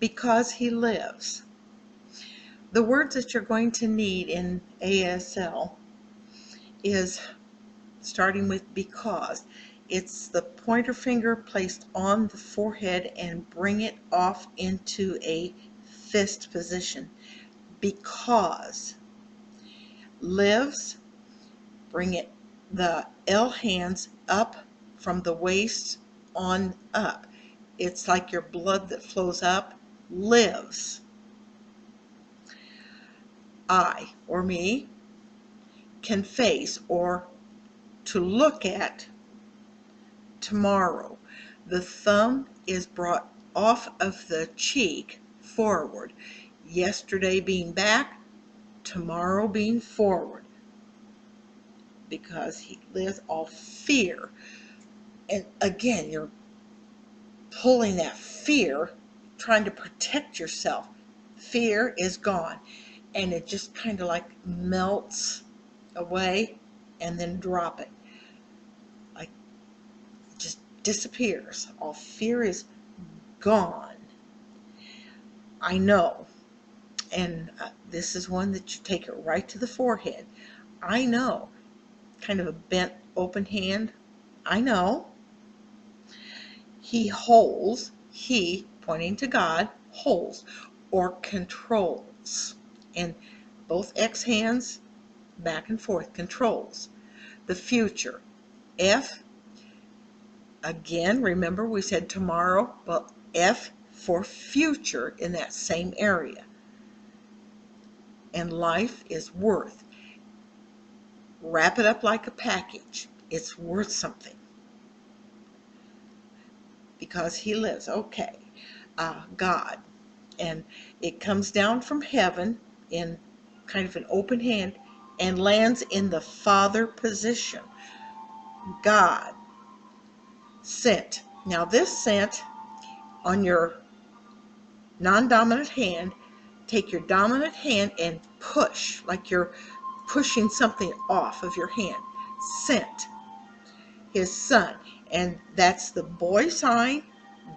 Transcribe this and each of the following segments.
because he lives. The words that you're going to need in ASL is starting with because. It's the pointer finger placed on the forehead and bring it off into a fist position. Because. Lives, bring it the L hands up from the waist on up. It's like your blood that flows up. Lives. I, or me, can face or to look at tomorrow. The thumb is brought off of the cheek forward. Yesterday being back, tomorrow being forward. Because he lives off fear. And again, you're pulling that fear, trying to protect yourself. Fear is gone. And it just kind of like melts away and then drop it. Like it just disappears. All fear is gone. I know. And this is one that you take it right to the forehead. I know. Kind of a bent open hand. I know. He holds, he, pointing to God, holds or controls. And both X hands, back and forth, controls. The future. F, again, remember we said tomorrow, but F for future in that same area. And life is worth. Wrap it up like a package. It's worth something. Because he lives. Okay. God. And it comes down from heaven in kind of an open hand and lands in the Father position. God sent. Now this sent on your non-dominant hand. Take your dominant hand and push like you're pushing something off of your hand. Sent his son. And that's the boy sign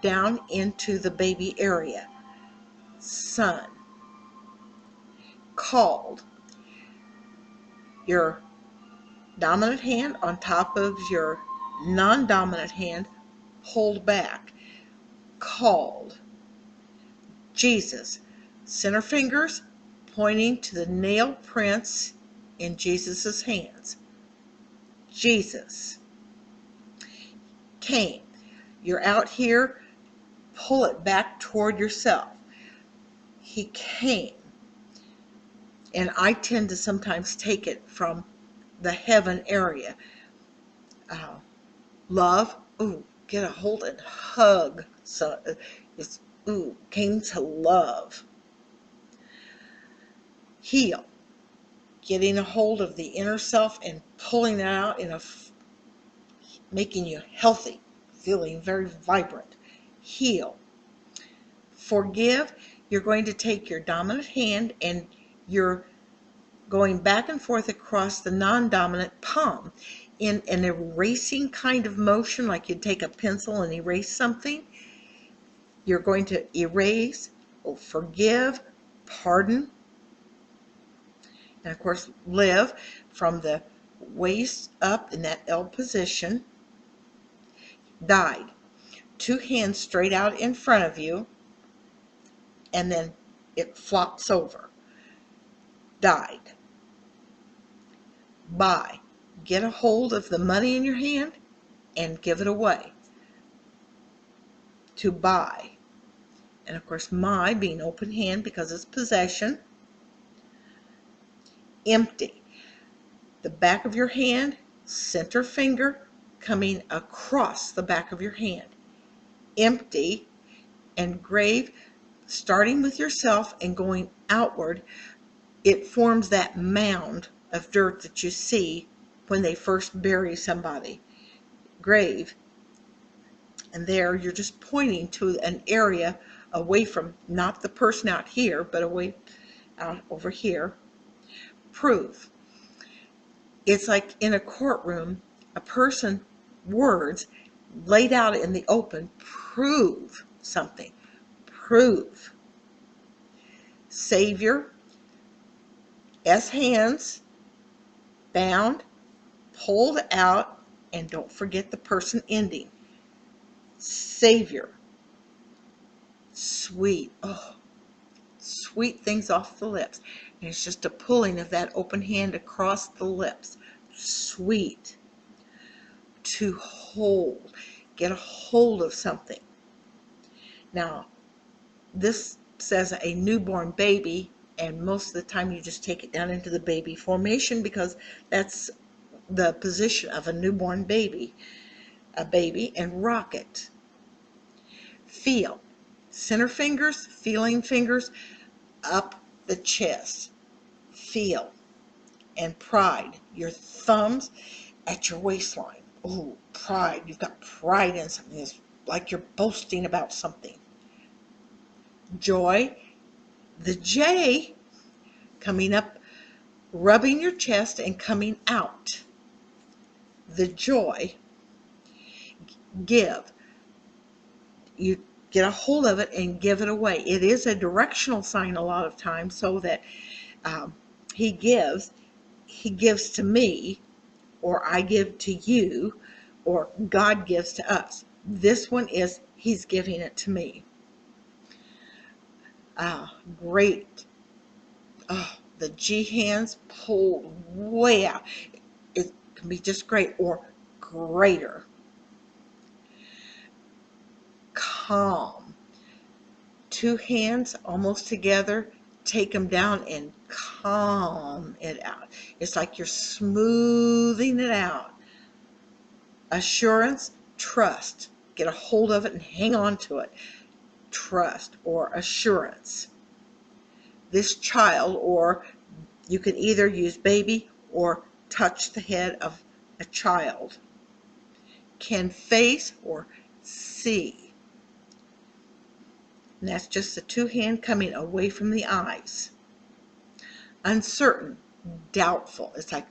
down into the baby area. Son. Called. Your dominant hand on top of your non-dominant hand, hold back. Called. Jesus. Center fingers pointing to the nail prints in Jesus' hands. Jesus. Came. You're out here, pull it back toward yourself. He came. And I tend to sometimes take it from the heaven area. Love, ooh, get a hold and hug. So it's, ooh, came to love. Heal, getting a hold of the inner self and pulling it out in making you healthy, feeling very vibrant. Heal. Forgive, you're going to take your dominant hand and you're going back and forth across the non-dominant palm in an erasing kind of motion, like you'd take a pencil and erase something. You're going to erase, forgive, pardon, and of course live from the waist up in that L position. Died. Two hands straight out in front of you, and then it flops over. Died. Buy. Get a hold of the money in your hand and give it away. To buy. And of course, my being open hand because it's possession. Empty. The back of your hand, center finger coming across the back of your hand. Empty. And grave, starting with yourself and going outward, it forms that mound of dirt that you see when they first bury somebody. Grave. And there you're just pointing to an area away from not the person out here, but away out over here. Prove. It's like in a courtroom, a person, words laid out in the open, prove something. Prove. Savior, S hands, bound, pulled out, and don't forget the person ending. Savior, sweet, oh, sweet things off the lips. And it's just a pulling of that open hand across the lips. Sweet. To hold. Get a hold of something. Now, this says a newborn baby, and most of the time you just take it down into the baby formation because that's the position of a newborn baby. A baby, and rock it. Feel. Center fingers, feeling fingers, up the chest. Feel. And pride. Your thumbs at your waistline. Oh, pride. You've got pride in something. It's like you're boasting about something. Joy. The J coming up, rubbing your chest and coming out. The joy. Give. You get a hold of it and give it away. It is a directional sign a lot of times, so that he gives to me, or I give to you, or God gives to us. This one is he's giving it to me. Great. Oh, the G hands pulled way out. It can be just great or greater. Calm. Two hands almost together, take them down and calm it out. It's like you're smoothing it out. Assurance, trust. Get a hold of it and hang on to it. Trust or assurance. This child, or you can either use baby or touch the head of a child. Can face or see. And that's just the two hand coming away from the eyes. Uncertain, doubtful. It's like,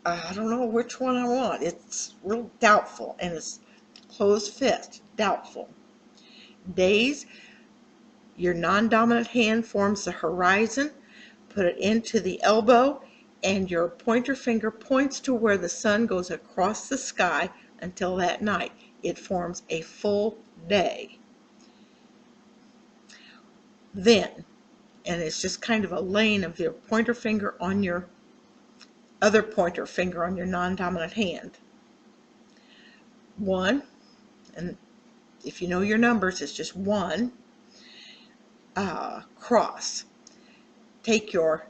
I don't know which one I want. It's real doubtful, and it's closed fist, doubtful. Daze, your non-dominant hand forms the horizon. Put it into the elbow, and your pointer finger points to where the sun goes across the sky until that night. It forms a full day. Then, and it's just kind of a lane of your pointer finger on your other pointer finger on your non-dominant hand. 1, and if you know your numbers, it's just 1. Cross. Take your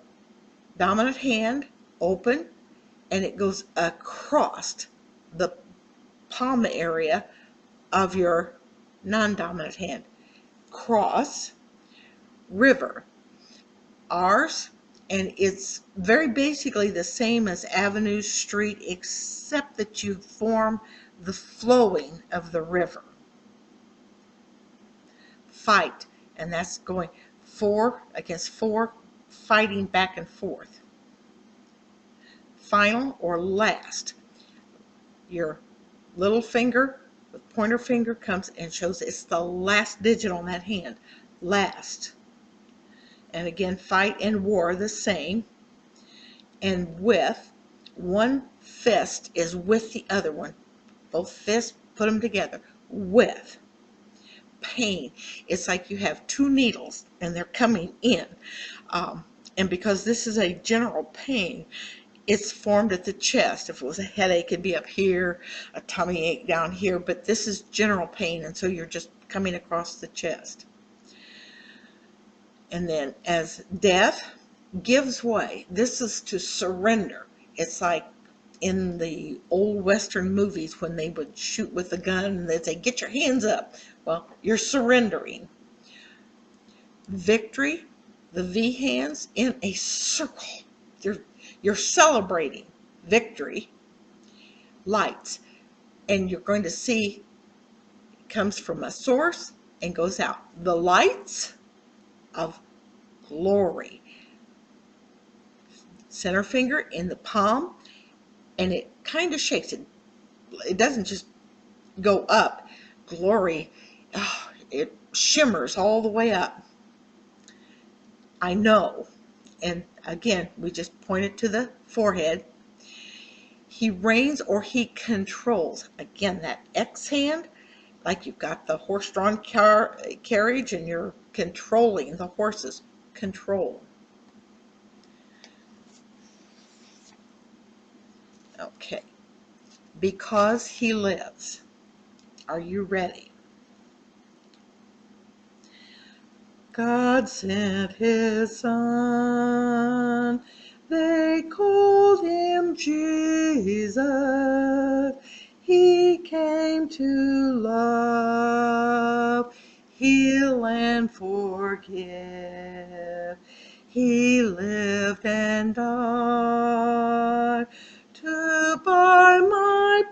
dominant hand, open, and it goes across the palm area of your non-dominant hand. Cross. River. R's, and it's very basically the same as avenue, street, except that you form the flowing of the river. Fight, and that's going 4 against 4, fighting back and forth. Final or last. Your little finger, the pointer finger comes and shows it's the last digit on that hand. Last. And again, fight and war the same. And with, one fist is with the other one. Both fists, put them together. With. Pain. It's like you have 2 needles and they're coming in. And because this is a general pain, it's formed at the chest. If it was a headache, it'd be up here, a tummy ache down here. But this is general pain, and so you're just coming across the chest. And then as death gives way, this is to surrender. It's like in the old Western movies when they would shoot with a gun and they'd say, get your hands up. Well, you're surrendering. Victory, the V hands in a circle. You're celebrating victory. Lights. And you're going to see it comes from a source and goes out. The lights of glory. Center finger in the palm, and it kind of shakes it. It doesn't just go up. Glory, it shimmers all the way up. I know. And again, we just pointed to the forehead. He reigns or he controls. Again, that X hand, like you've got the horse-drawn carriage and you're controlling the horses. Control. Okay. Because he lives. Are you ready? God sent his son. They called him Jesus. He came to love, heal, and forgive. He lived and died to buy my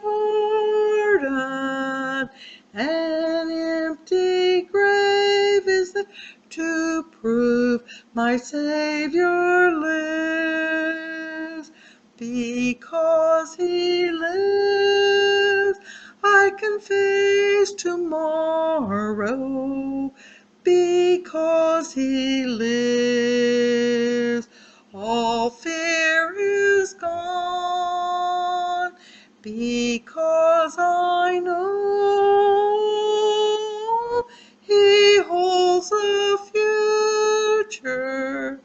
pardon. An empty grave is there to prove my Savior lives. Because he lives, I can face tomorrow. Because he lives, all fear is gone. Because I know he holds the future,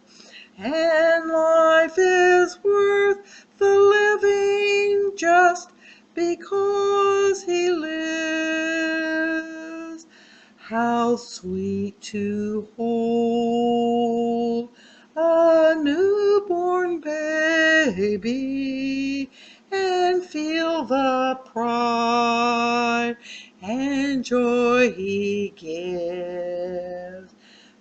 and life is worth the living just because he lives. How sweet to hold a newborn baby and feel the pride and joy he gives.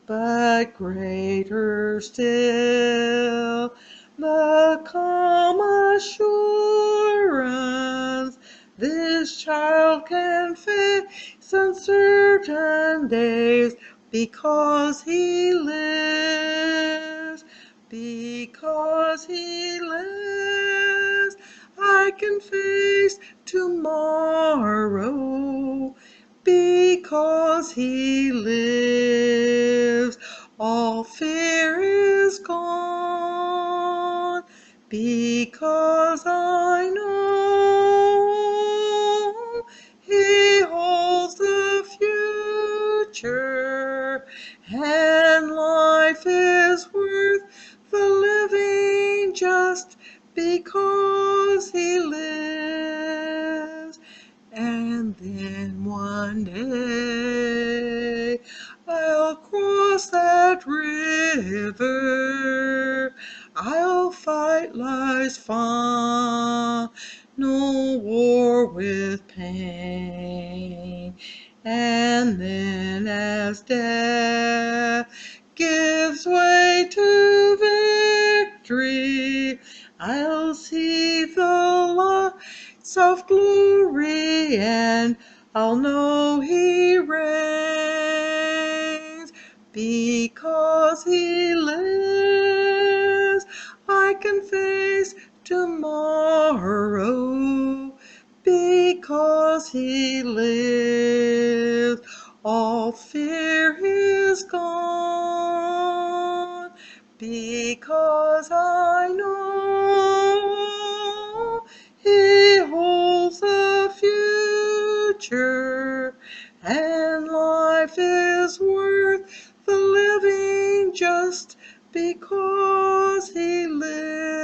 But greater still, the calm assurance this child can face uncertain days because he lives. Because he lives, I can face tomorrow. Because he lives, all fear is gone. Because I know he holds the future, and life is worth the living just because he lives. And then one day I'll cross that river, I'll fight life's final war with pain. And then as death gives way to victory, I'll see the lights of glory, and I'll know he reigns. Because he lives, I can face tomorrow. Because he lives, all fear is gone. Because I know he holds the future, and life is worth the living just because he lives.